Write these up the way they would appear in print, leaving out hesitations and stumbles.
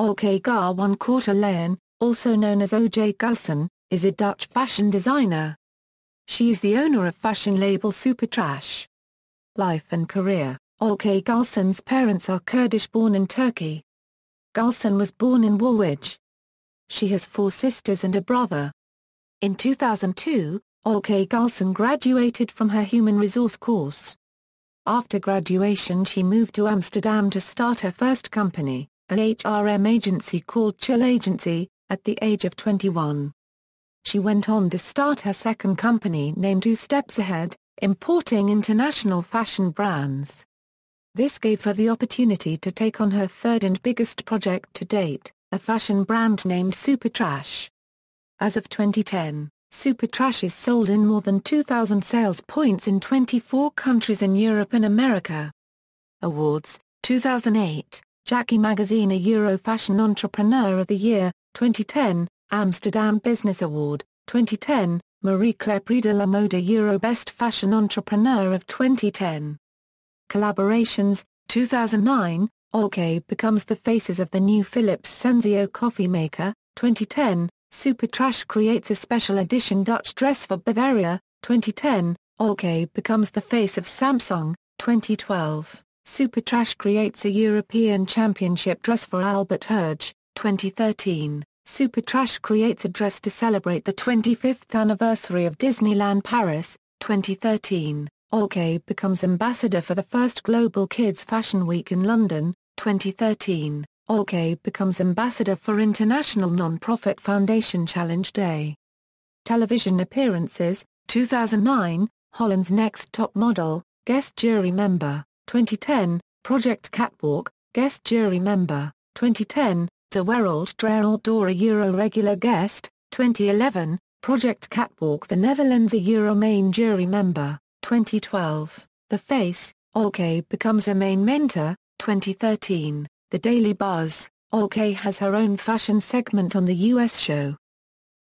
Olcay Gulsen, also known as OJ Gulsen, is a Dutch fashion designer. She is the owner of fashion label SuperTrash. Life and career. Olcay Gulsen's parents are Kurdish born in Turkey. Gulsen was born in Woolwich. She has 4 sisters and a brother. In 2002, Olcay Gulsen graduated from her human resource course. After graduation she moved to Amsterdam to start her first company, an HRM agency called Chill Agency, at the age of 21. She went on to start her second company named 2 Steps Ahead, importing international fashion brands. This gave her the opportunity to take on her third and biggest project to date, a fashion brand named SuperTrash. As of 2010, SuperTrash is sold in more than 2,000 sales points in 24 countries in Europe and America. Awards: 2008, Jackie Magazine Euro Fashion Entrepreneur of the Year, 2010, Amsterdam Business Award, 2010, Marie Claire Prix de la Mode Euro Best Fashion Entrepreneur of 2010. Collaborations: 2009, Olcay becomes the faces of the new Philips Senseo coffee maker, 2010, SuperTrash creates a special edition Dutch dress for Bavaria, 2010, Olcay becomes the face of Samsung, 2012, SuperTrash creates a European Championship dress for Albert Heijn, 2013, SuperTrash creates a dress to celebrate the 25th anniversary of Disneyland Paris, 2013, Olcay becomes ambassador for the first Global Kids Fashion Week in London, 2013. Olcay becomes ambassador for International Non-Profit Foundation Challenge Day. Television appearances: 2009, Holland's Next Top Model, guest jury member, 2010, Project Catwalk, guest jury member, 2010, De Wereld Draait Door a Euro regular guest, 2011, Project Catwalk the Netherlands a Euro main jury member, 2012, The Face, Olcay becomes a main mentor, 2013. The Daily Buzz, Olcay has her own fashion segment on the US show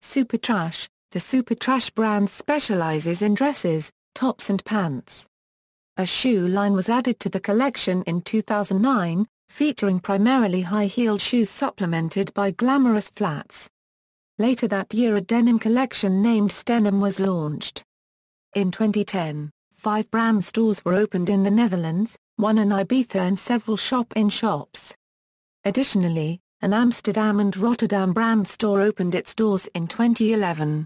SuperTrash. The SuperTrash brand specializes in dresses, tops and pants. A shoe line was added to the collection in 2009, featuring primarily high-heeled shoes supplemented by glamorous flats. Later that year a denim collection named Stenim was launched. In 2010, 5 brand stores were opened in the Netherlands, 1 in Ibiza and several shop-in-shops. Additionally, an Amsterdam and Rotterdam brand store opened its doors in 2011.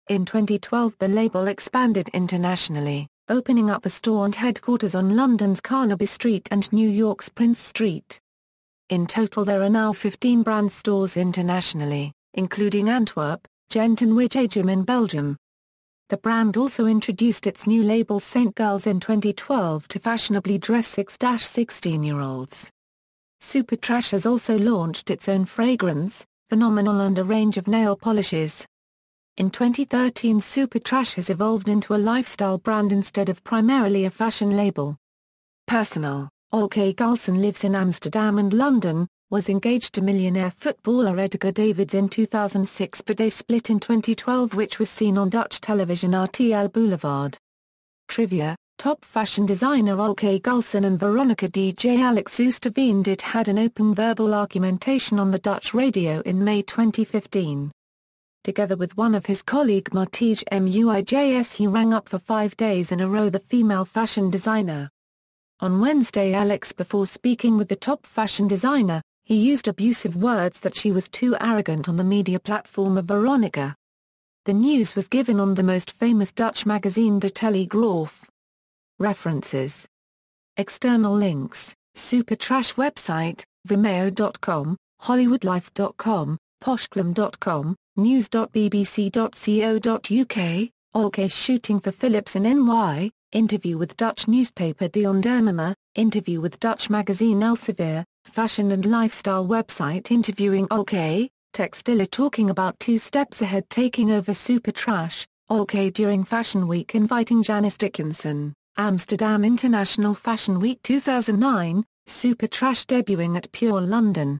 In 2012 the label expanded internationally, opening up a store and headquarters on London's Carnaby Street and New York's Prince Street. In total there are now 15 brand stores internationally, including Antwerp, Ghent and Waregem in Belgium. The brand also introduced its new label Saint Girls in 2012 to fashionably dress 6-16-year-olds. SuperTrash has also launched its own fragrance, Phenomenal, and a range of nail polishes. In 2013 SuperTrash has evolved into a lifestyle brand instead of primarily a fashion label. Personal: Olcay Gulsen lives in Amsterdam and London, was engaged to millionaire footballer Edgar Davids in 2006 but they split in 2012 which was seen on Dutch television RTL Boulevard. Trivia: top fashion designer Olcay Gulsen and Veronica DJ Alex Oosterveen had an open verbal argumentation on the Dutch radio in May 2015. Together with one of his colleague Martije Muijs he rang up for 5 days in a row the female fashion designer. On Wednesday Alex, before speaking with the top fashion designer, he used abusive words that she was too arrogant on the media platform of Veronica. The news was given on the most famous Dutch magazine De Telegraaf. References. External links: SuperTrash website, Vimeo.com, HollywoodLife.com, Poshglam.com, news.bbc.co.uk, Olcay shooting for Philips in NY, interview with Dutch newspaper De Ondernemer, interview with Dutch magazine Elsevier, fashion and lifestyle website interviewing Olcay, Textile talking about 2 Steps Ahead taking over SuperTrash, Olcay during Fashion Week inviting Janice Dickinson, Amsterdam International Fashion Week 2009, SuperTrash debuting at Pure London.